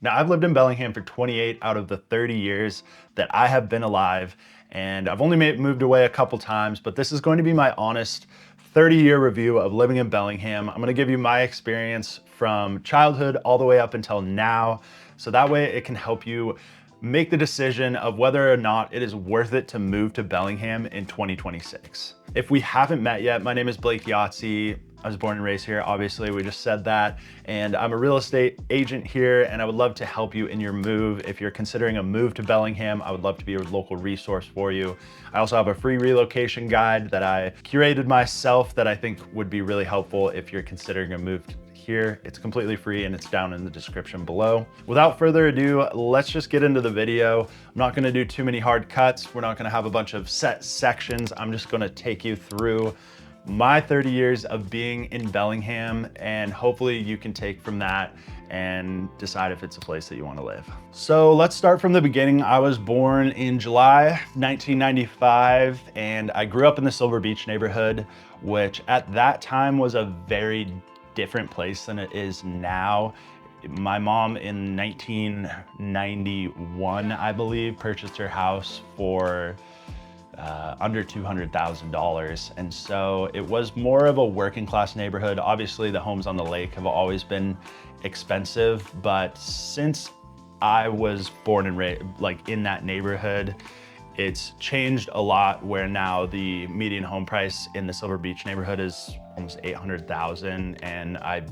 Now, I've lived in Bellingham for 28 out of the 30 years that I have been alive, and I've only moved away a couple times, but this is going to be my honest 30-year review of living in Bellingham. I'm gonna give you my experience from childhood all the way up until now, so that way it can help you make the decision of whether or not it is worth it to move to Bellingham in 2026. If we haven't met yet, my name is Blake Yahtzee. I was born and raised here, obviously, we just said that. And I'm a real estate agent here, and I would love to help you in your move. If you're considering a move to Bellingham, I would love to be a local resource for you. I also have a free relocation guide that I curated myself that I think would be really helpful if you're considering a move here. It's completely free and it's down in the description below. Without further ado, let's just get into the video. I'm not gonna do too many hard cuts. We're not gonna have a bunch of set sections. I'm just gonna take you through my 30 years of being in Bellingham, and hopefully you can take from that and decide if it's a place that you want to live. So let's start from the beginning. I was born in July 1995, and I grew up in the Silver Beach neighborhood, which at that time was a very different place than it is now. My mom in 1991, I believe, purchased her house for under $200,000. And so it was more of a working class neighborhood. Obviously the homes on the lake have always been expensive, but since I was born and raised like in that neighborhood, it's changed a lot, where now the median home price in the Silver Beach neighborhood is almost 800,000. And I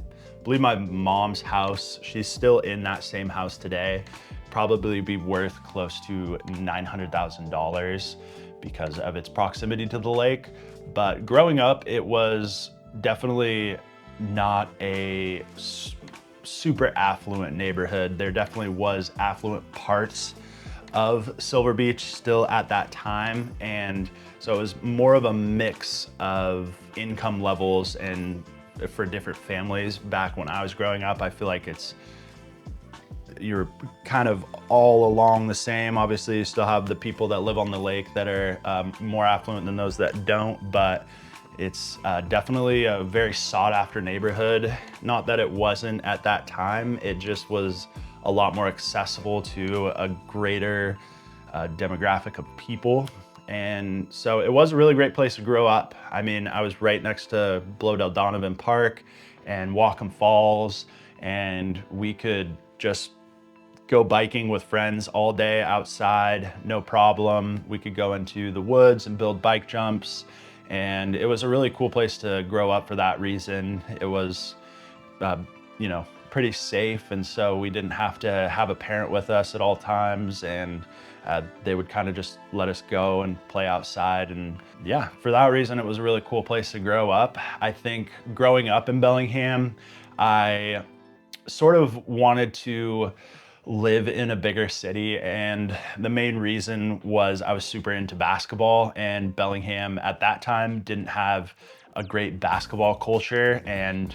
believe my mom's house, she's still in that same house today, probably be worth close to $900,000 because of its proximity to the lake. But growing up, it was definitely not a super affluent neighborhood. There definitely was affluent parts of Silver Beach still at that time. And so it was more of a mix of income levels and for different families. Back when I was growing up, I feel like you're kind of all along the same. Obviously, you still have the people that live on the lake that are more affluent than those that don't, but it's definitely a very sought after neighborhood. Not that it wasn't at that time, it just was a lot more accessible to a greater demographic of people. And so it was a really great place to grow up. I mean, I was right next to Blowdell Donovan Park and Wacom Falls, and we could just go biking with friends all day outside, no problem. We could go into the woods and build bike jumps. And it was a really cool place to grow up for that reason. It was, you know, pretty safe. And so we didn't have to have a parent with us at all times. And they would kind of just let us go and play outside. And yeah, for that reason, it was a really cool place to grow up. I think growing up in Bellingham, I sort of wanted to live in a bigger city, and the main reason was I was super into basketball, and Bellingham at that time didn't have a great basketball culture, and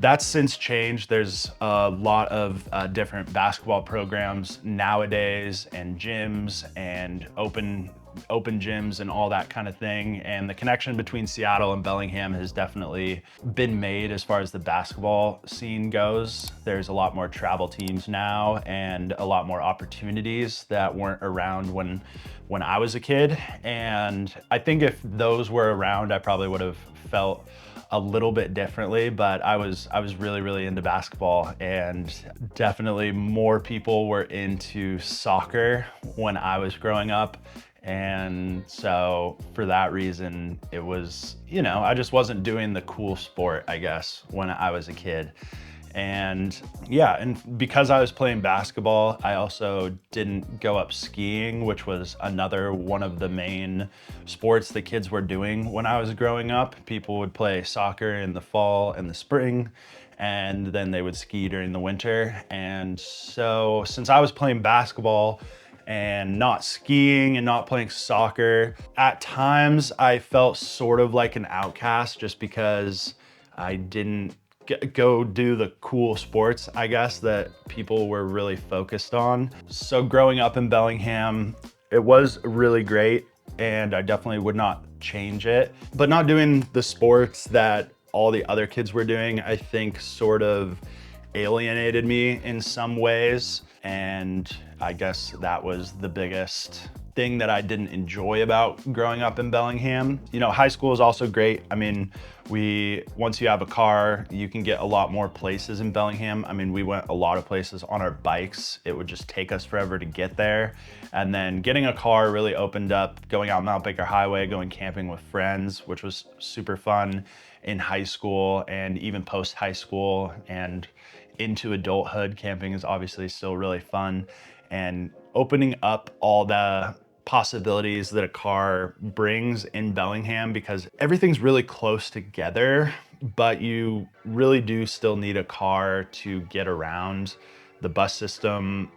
that's since changed. There's a lot of different basketball programs nowadays, and gyms and open gyms and all that kind of thing. And the connection between Seattle and Bellingham has definitely been made as far as the basketball scene goes. There's a lot more travel teams now and a lot more opportunities that weren't around when I was a kid. And I think if those were around, I probably would have felt a little bit differently, but I was really, really into basketball, and definitely more people were into soccer when I was growing up. And so for that reason, it was, you know, I just wasn't doing the cool sport, I guess, when I was a kid. And yeah, and because I was playing basketball, I also didn't go up skiing, which was another one of the main sports the kids were doing when I was growing up. People would play soccer in the fall and the spring, and then they would ski during the winter. And so since I was playing basketball and not skiing and not playing soccer, at times I felt sort of like an outcast just because I didn't go do the cool sports, I guess, that people were really focused on. So growing up in Bellingham, it was really great, and I definitely would not change it. But not doing the sports that all the other kids were doing, I think sort of alienated me in some ways. And I guess that was the biggest thing that I didn't enjoy about growing up in Bellingham. You know, high school is also great. I mean, once you have a car, you can get a lot more places in Bellingham. I mean, we went a lot of places on our bikes. It would just take us forever to get there. And then getting a car really opened up going out Mount Baker Highway, going camping with friends, which was super fun in high school and even post high school and into adulthood. Camping is obviously still really fun, and opening up all the possibilities that a car brings in Bellingham, because everything's really close together, but you really do still need a car to get around. The bus system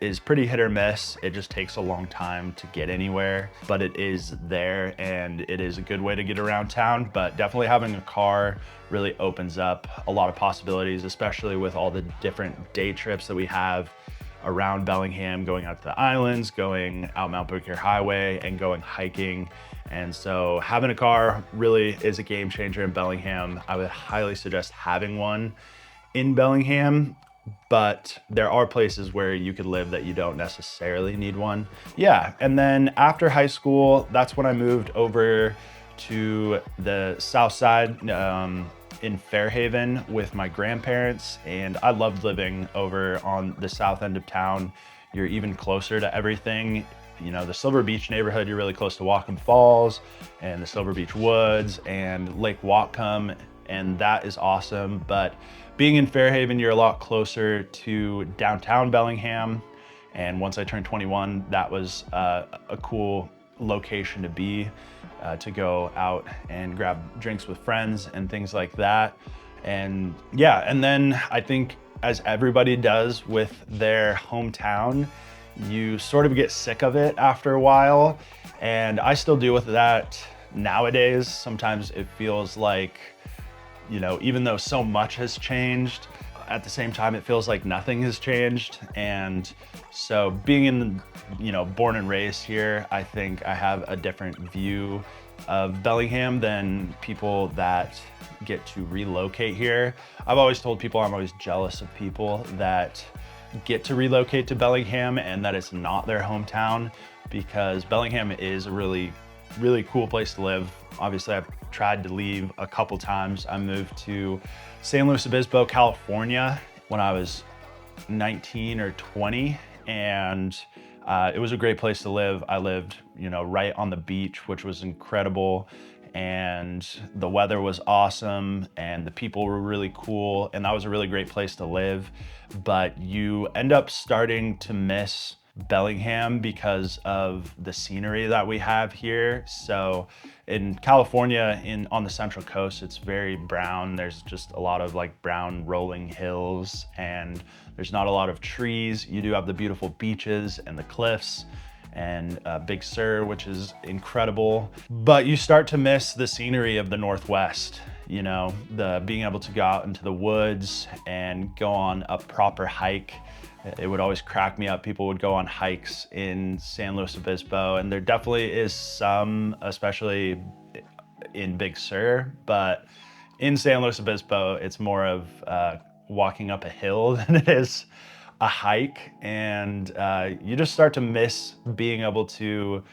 is pretty hit or miss. It just takes a long time to get anywhere, but it is there and it is a good way to get around town. But definitely having a car really opens up a lot of possibilities, especially with all the different day trips that we have around Bellingham, going out to the islands, going out Mount Baker Highway, and going hiking. And so having a car really is a game changer in Bellingham. I would highly suggest having one in Bellingham, but there are places where you could live that you don't necessarily need one. Yeah, and then after high school, that's when I moved over to the south side in Fairhaven with my grandparents, and I loved living over on the south end of town. You're even closer to everything. You know, the Silver Beach neighborhood, you're really close to Whatcom Falls and the Silver Beach Woods and Lake Whatcom, and that is awesome. But being in Fairhaven, you're a lot closer to downtown Bellingham. And once I turned 21, that was a cool location to be, to go out and grab drinks with friends and things like that. And yeah, and then I think, as everybody does with their hometown, you sort of get sick of it after a while. And I still deal with that nowadays. Sometimes it feels like, you know, even though so much has changed, at the same time, it feels like nothing has changed. And so being in, you know, born and raised here, I think I have a different view of Bellingham than people that get to relocate here. I've always told people I'm always jealous of people that get to relocate to Bellingham and that it's not their hometown, because Bellingham is a really cool place to live. Obviously, I've tried to leave a couple times. I moved to San Luis Obispo, California when I was 19 or 20, and it was a great place to live. I lived, you know, right on the beach, which was incredible, and the weather was awesome, and the people were really cool, and that was a really great place to live. But you end up starting to miss Bellingham because of the scenery that we have here. So in California, on the Central Coast, it's very brown. There's just a lot of like brown rolling hills, and there's not a lot of trees. You do have the beautiful beaches and the cliffs and Big Sur, which is incredible. But you start to miss the scenery of the Northwest. You know, the being able to go out into the woods and go on a proper hike. It would always crack me up. People would go on hikes in San Luis Obispo, and there definitely is some, especially in Big Sur, but in San Luis Obispo, it's more of walking up a hill than it is a hike. And you just start to miss being able to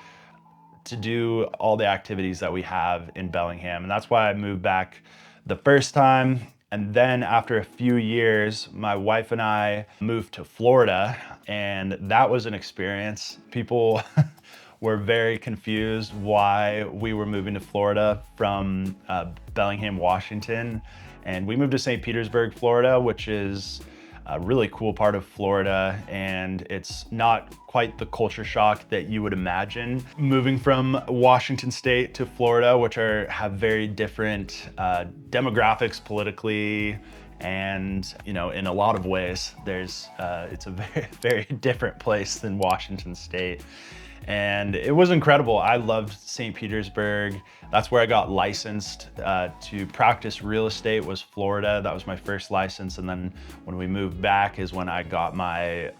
do all the activities that we have in Bellingham. And that's why I moved back the first time. And then after a few years, my wife and I moved to Florida, and that was an experience. People were very confused why we were moving to Florida from Bellingham, Washington. And we moved to St. Petersburg, Florida, which is a really cool part of Florida, and it's not quite the culture shock that you would imagine moving from Washington State to Florida, which have very different demographics politically, and you know, in a lot of ways, it's a very different place than Washington State. And it was incredible. I loved St. Petersburg. That's where I got licensed to practice real estate, was Florida. That was my first license. And then when we moved back is when I got my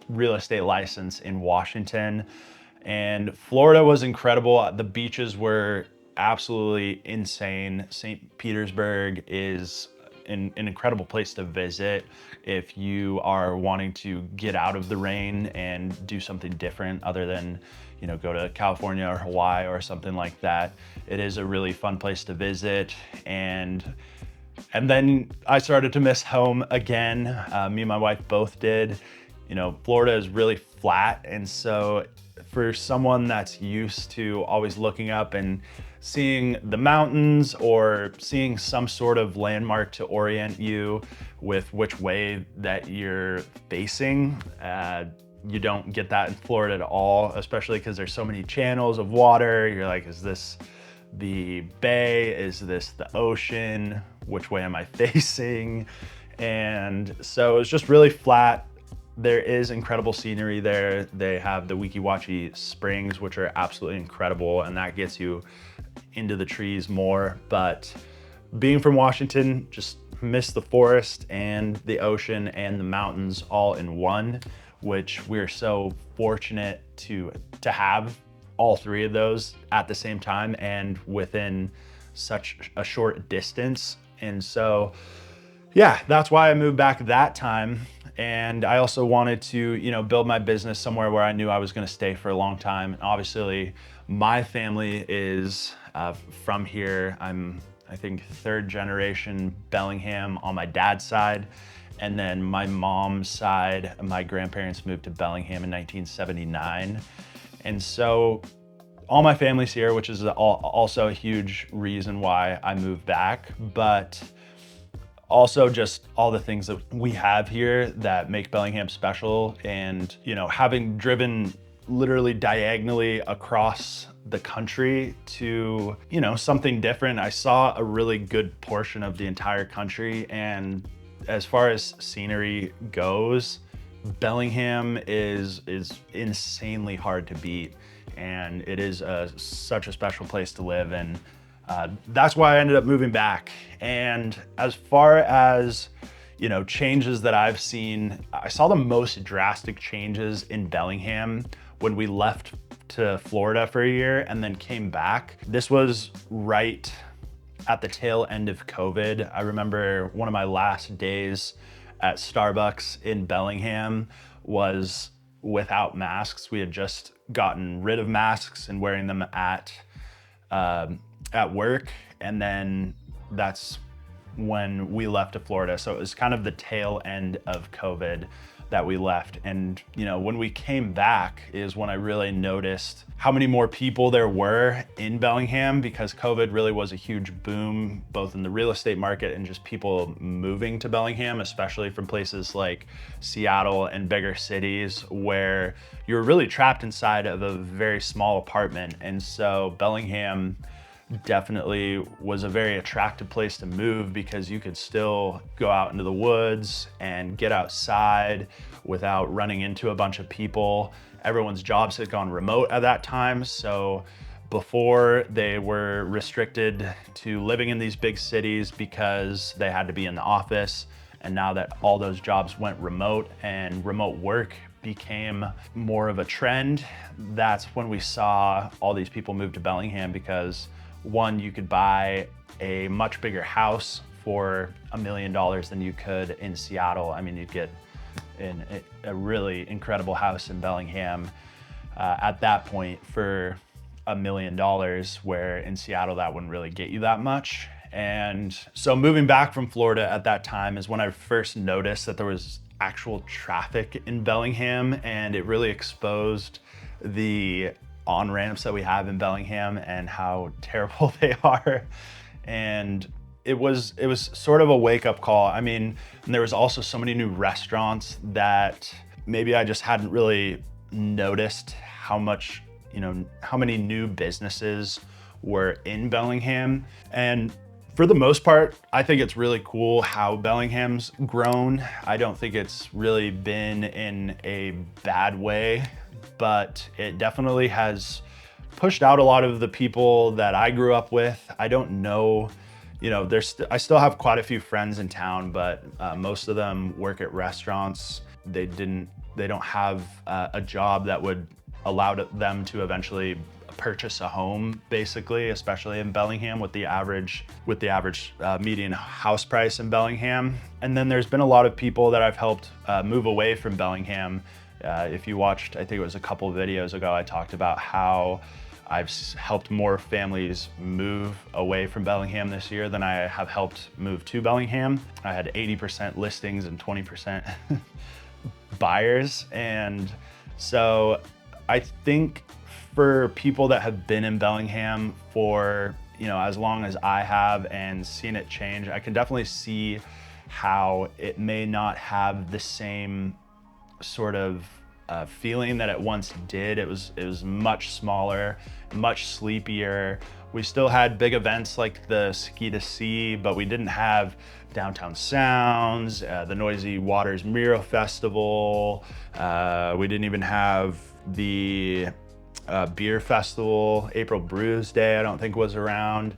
real estate license in Washington. And Florida was incredible. The beaches were absolutely insane. St. Petersburg is an incredible place to visit if you are wanting to get out of the rain and do something different other than, you know, go to California or Hawaii or something like that. It is a really fun place to visit. And then I started to miss home again. Me and my wife both did. You know, Florida is really flat, and so for someone that's used to always looking up and seeing the mountains or seeing some sort of landmark to orient you with which way that you're facing, you don't get that in Florida at all, especially because there's so many channels of water. You're like, is this the bay? Is this the ocean? Which way am I facing? And so it's just really flat. There is incredible scenery there. They have the Weeki Wachee Springs, which are absolutely incredible, and that gets you into the trees more. But being from Washington, just miss the forest and the ocean and the mountains all in one, which we're so fortunate to have all three of those at the same time and within such a short distance. And so, yeah, that's why I moved back that time. And I also wanted to, you know, build my business somewhere where I knew I was going to stay for a long time. And obviously, my family is from here. I think, third generation Bellingham on my dad's side. And then my mom's side, my grandparents moved to Bellingham in 1979. And so all my family's here, which is also a huge reason why I moved back. But also just all the things that we have here that make Bellingham special. And, you know, having driven literally diagonally across the country to, you know, something different, I saw a really good portion of the entire country. And as far as scenery goes, Bellingham is insanely hard to beat. And it is such a special place to live. And that's why I ended up moving back. And as far as, you know, changes that I've seen, I saw the most drastic changes in Bellingham when we left to Florida for a year and then came back. This was right at the tail end of COVID. I remember one of my last days at Starbucks in Bellingham was without masks. We had just gotten rid of masks and wearing them at work. And then that's when we left to Florida. So it was kind of the tail end of COVID that we left. And, you know, when we came back is when I really noticed how many more people there were in Bellingham, because COVID really was a huge boom, both in the real estate market and just people moving to Bellingham, especially from places like Seattle and bigger cities where you're really trapped inside of a very small apartment. And so Bellingham definitely was a very attractive place to move because you could still go out into the woods and get outside without running into a bunch of people. Everyone's jobs had gone remote at that time. So before, they were restricted to living in these big cities because they had to be in the office. And now that all those jobs went remote and remote work became more of a trend, that's when we saw all these people move to Bellingham because, one, you could buy a much bigger house for $1 million than you could in Seattle. I mean, you'd get a really incredible house in Bellingham at that point for $1 million, where in Seattle that wouldn't really get you that much. And so moving back from Florida at that time is when I first noticed that there was actual traffic in Bellingham, and it really exposed the on-ramps that we have in Bellingham and how terrible they are. And it was sort of a wake-up call. I mean, and there was also so many new restaurants that maybe I just hadn't really noticed how much, you know, how many new businesses were in Bellingham. And for the most part, I think it's really cool how Bellingham's grown. I don't think it's really been in a bad way, but it definitely has pushed out a lot of the people that I grew up with. I don't know, you know, I still have quite a few friends in town, but most of them work at restaurants. They don't have a job that would allow them to eventually purchase a home, basically, especially in Bellingham with the average median house price in Bellingham. And then there's been a lot of people that I've helped move away from Bellingham. If you watched, I think it was a couple of videos ago, I talked about how I've helped more families move away from Bellingham this year than I have helped move to Bellingham. I had 80% listings and 20% buyers. And so I think for people that have been in Bellingham for, as long as I have and seen it change, I can definitely see how it may not have the same sort of feeling that it once did. It was much smaller, much sleepier. We still had big events like the Ski to Sea, but we didn't have downtown sounds, the Noisy Waters Miro Festival. We didn't even have the beer festival. April Brews Day, I don't think was around.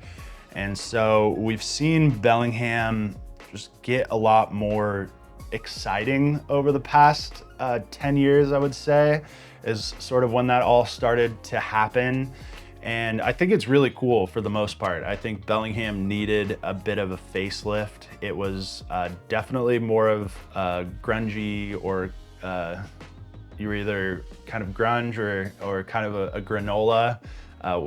And so we've seen Bellingham just get a lot more exciting over the past 10 years, I would say, is sort of when that all started to happen. And I think it's really cool for the most part. I think Bellingham needed a bit of a facelift. It was definitely more of grungy, or you were either kind of grunge or kind of a granola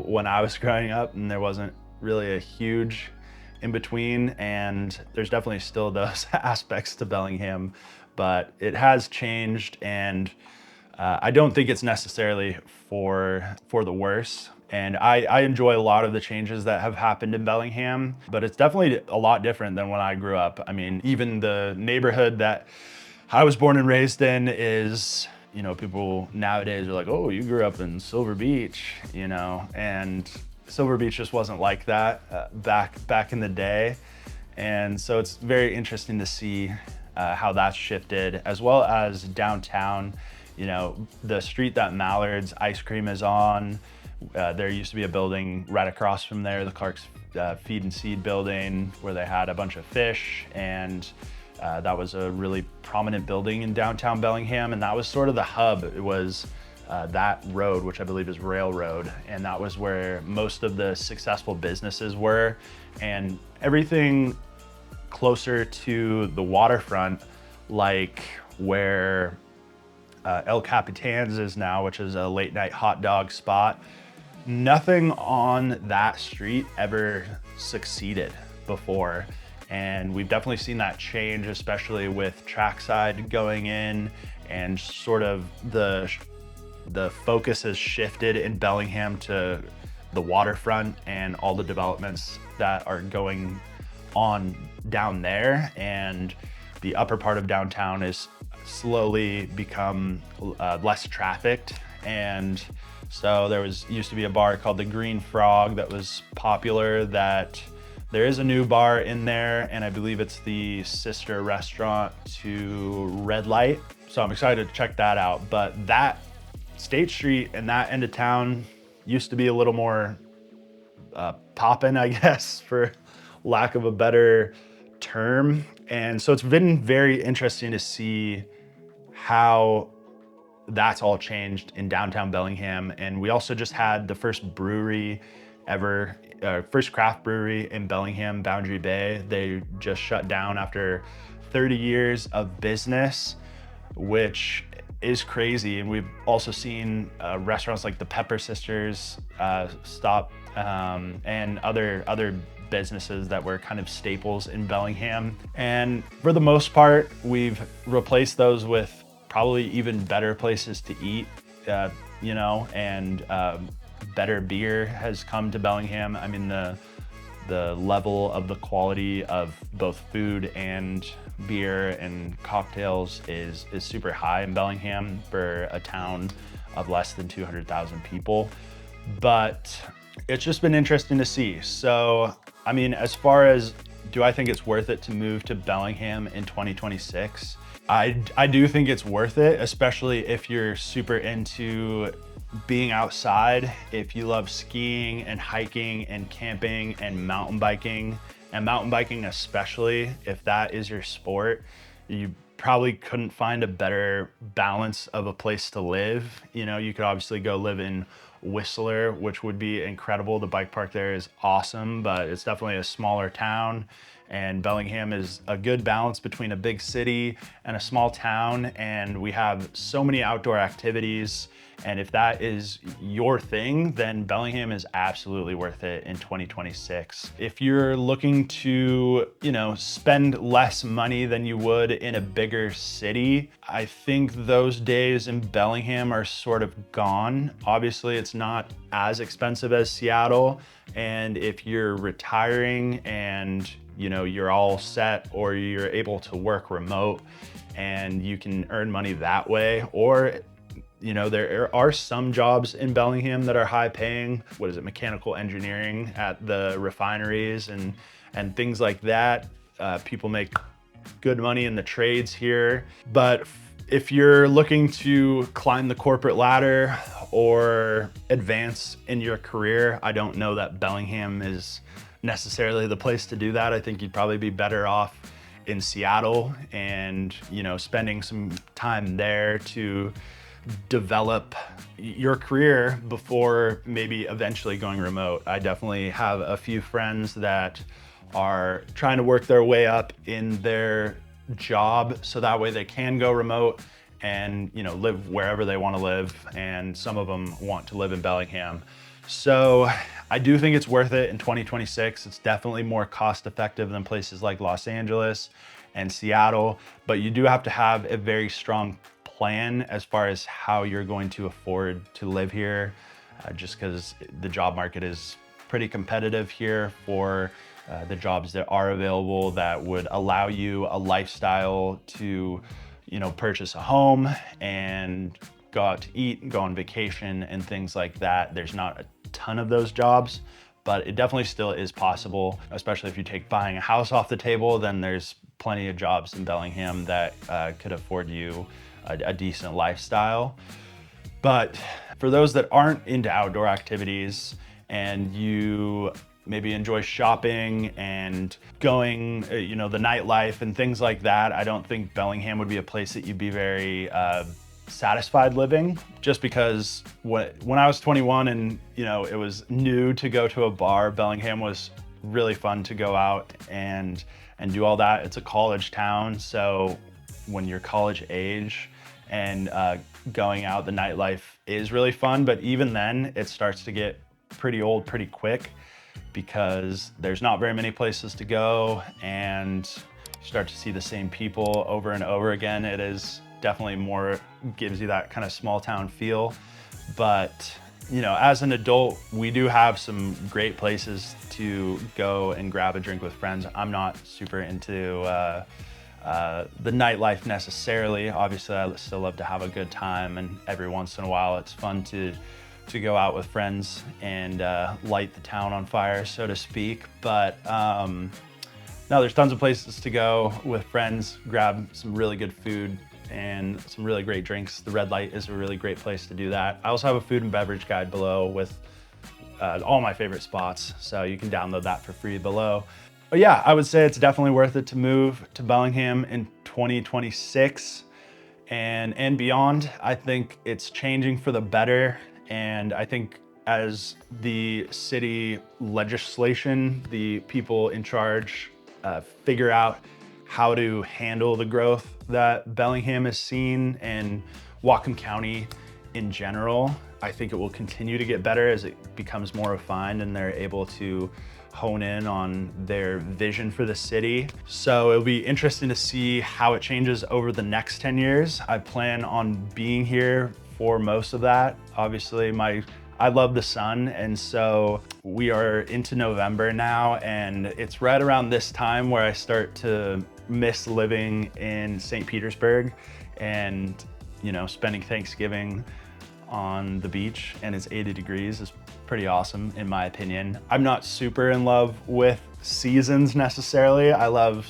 when I was growing up, and there wasn't really a huge in between. And there's definitely still those aspects to Bellingham, but it has changed, and I don't think it's necessarily for the worse. And I enjoy a lot of the changes that have happened in Bellingham, but it's definitely a lot different than when I grew up. I mean, even the neighborhood that I was born and raised in is, people nowadays are like, oh, you grew up in Silver Beach, and Silver Beach just wasn't like that back in the day. And so it's very interesting to see how that's shifted, as well as downtown. The street that Mallard's ice cream is on, there used to be a building right across from there, the Clark's Feed and Seed building, where they had a bunch of fish, and that was a really prominent building in downtown Bellingham, and that was sort of the hub. It was that road, which I believe is Railroad, and that was where most of the successful businesses were, and everything closer to the waterfront, like where El Capitan's is now, which is a late night hot dog spot. Nothing on that street ever succeeded before. And we've definitely seen that change, especially with Trackside going in, and sort of the focus has shifted in Bellingham to the waterfront and all the developments that are going on down there. And the upper part of downtown is slowly become less trafficked. And so there used to be a bar called the Green Frog that was popular, that there is a new bar in there, and I believe it's the sister restaurant to Red Light. So I'm excited to check that out. But that State Street and that end of town used to be a little more poppin', I guess, for lack of a better term. And so it's been very interesting to see how that's all changed in downtown Bellingham. And we also just had the first brewery ever, first craft brewery in Bellingham, Boundary Bay. They just shut down after 30 years of business, which is crazy. And we've also seen restaurants like the Pepper Sisters stop, and other businesses that were kind of staples in Bellingham. And for the most part, we've replaced those with probably even better places to eat, and better beer has come to Bellingham. I mean, the level of the quality of both food and beer and cocktails is super high in Bellingham for a town of less than 200,000 people. But it's just been interesting to see. So, I mean, as far as, do I think it's worth it to move to Bellingham in 2026? I do think it's worth it, especially if you're super into being outside, if you love skiing and hiking and camping and mountain biking especially, if that is your sport. You probably couldn't find a better balance of a place to live. You could obviously go live in Whistler, which would be incredible. The bike park there is awesome, but it's definitely a smaller town. And Bellingham is a good balance between a big city and a small town. And we have so many outdoor activities. And if that is your thing, then Bellingham is absolutely worth it in 2026. If you're looking to, spend less money than you would in a bigger city, I think those days in Bellingham are sort of gone. Obviously, it's not as expensive as Seattle. And if you're retiring and you're all set, or you're able to work remote and you can earn money that way, or there are some jobs in Bellingham that are high paying. What is it? Mechanical engineering at the refineries and things like that. People make good money in the trades here. But if you're looking to climb the corporate ladder or advance in your career, I don't know that Bellingham is necessarily the place to do that. I think you'd probably be better off in Seattle and, spending some time there to develop your career before maybe eventually going remote. I definitely have a few friends that are trying to work their way up in their job so that way they can go remote and live wherever they want to live, and some of them want to live in Bellingham. So I do think it's worth it in 2026. It's definitely more cost effective than places like Los Angeles and Seattle, but you do have to have a very strong plan as far as how you're going to afford to live here, just because the job market is pretty competitive here for the jobs that are available that would allow you a lifestyle to, purchase a home and go out to eat and go on vacation and things like that. There's not a ton of those jobs, but it definitely still is possible, especially if you take buying a house off the table. Then there's plenty of jobs in Bellingham that could afford you a decent lifestyle. But for those that aren't into outdoor activities and you maybe enjoy shopping and going, the nightlife and things like that, I don't think Bellingham would be a place that you'd be very satisfied living, just because when I was 21 and it was new to go to a bar, Bellingham was really fun to go out and do all that. It's a college town, so when you're college age and going out, the nightlife is really fun, but even then it starts to get pretty old pretty quick because there's not very many places to go and you start to see the same people over and over again. It is definitely more, gives you that kind of small town feel. But as an adult, we do have some great places to go and grab a drink with friends. I'm not super into the nightlife necessarily. Obviously, I still love to have a good time, and every once in a while it's fun to go out with friends and light the town on fire, so to speak. But no, there's tons of places to go with friends, grab some really good food and some really great drinks. The Red Light is a really great place to do that. I also have a food and beverage guide below with all my favorite spots, so you can download that for free below. But yeah, I would say it's definitely worth it to move to Bellingham in 2026 and beyond. I think it's changing for the better, and I think as the city legislation, the people in charge figure out how to handle the growth that Bellingham has seen and Whatcom County in general, I think it will continue to get better as it becomes more refined and they're able to hone in on their vision for the city. So it'll be interesting to see how it changes over the next 10 years. I plan on being here for most of that. Obviously, I love the sun, and so we are into November now, and it's right around this time where I start to miss living in St. Petersburg and, spending Thanksgiving on the beach and it's 80 degrees is pretty awesome in my opinion. I'm not super in love with seasons necessarily. I love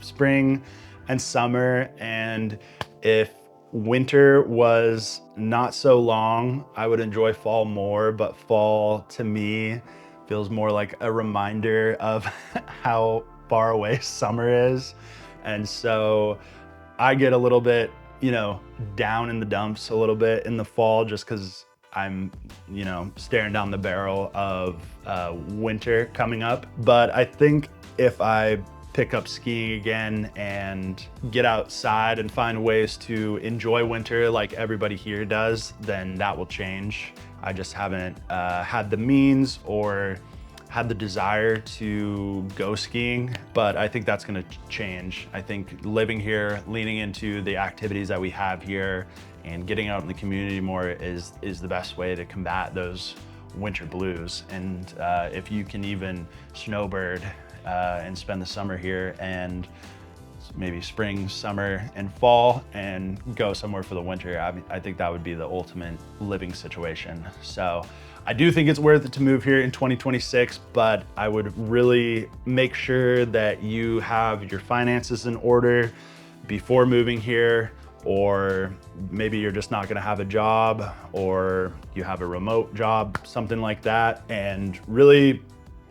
spring and summer, and if winter was not so long, I would enjoy fall more, but fall to me feels more like a reminder of how far away summer is. And so I get a little bit, down in the dumps a little bit in the fall just because I'm, staring down the barrel of winter coming up. But I think if I pick up skiing again and get outside and find ways to enjoy winter like everybody here does, then that will change. I just haven't had the means or had the desire to go skiing, but I think that's gonna change. I think living here, leaning into the activities that we have here and getting out in the community more is the best way to combat those winter blues. And if you can even snowbird and spend the summer here and maybe spring, summer, and fall and go somewhere for the winter, I think that would be the ultimate living situation. So I do think it's worth it to move here in 2026, but I would really make sure that you have your finances in order before moving here, or maybe you're just not gonna have a job, or you have a remote job, something like that, and really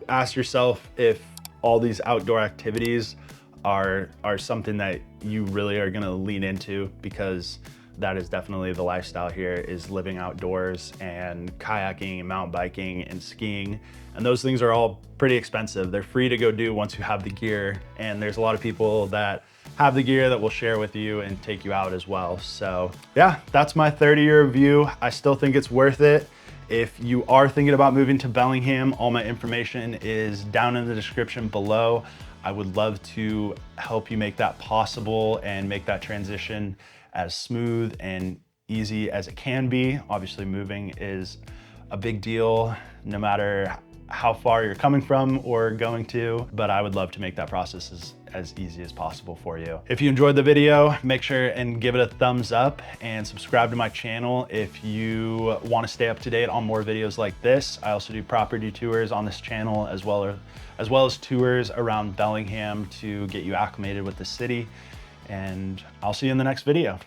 ask yourself if all these outdoor activities are something that you really are gonna lean into, because that is definitely the lifestyle here, is living outdoors and kayaking and mountain biking and skiing. And those things are all pretty expensive. They're free to go do once you have the gear. And there's a lot of people that have the gear that will share with you and take you out as well. So yeah, that's my 30-year review. I still think it's worth it. If you are thinking about moving to Bellingham, all my information is down in the description below. I would love to help you make that possible and make that transition as smooth and easy as it can be. Obviously, moving is a big deal, no matter how far you're coming from or going to, but I would love to make that process as easy as possible for you. If you enjoyed the video, make sure and give it a thumbs up and subscribe to my channel if you want to stay up to date on more videos like this. I also do property tours on this channel, as well as tours around Bellingham to get you acclimated with the city. And I'll see you in the next video.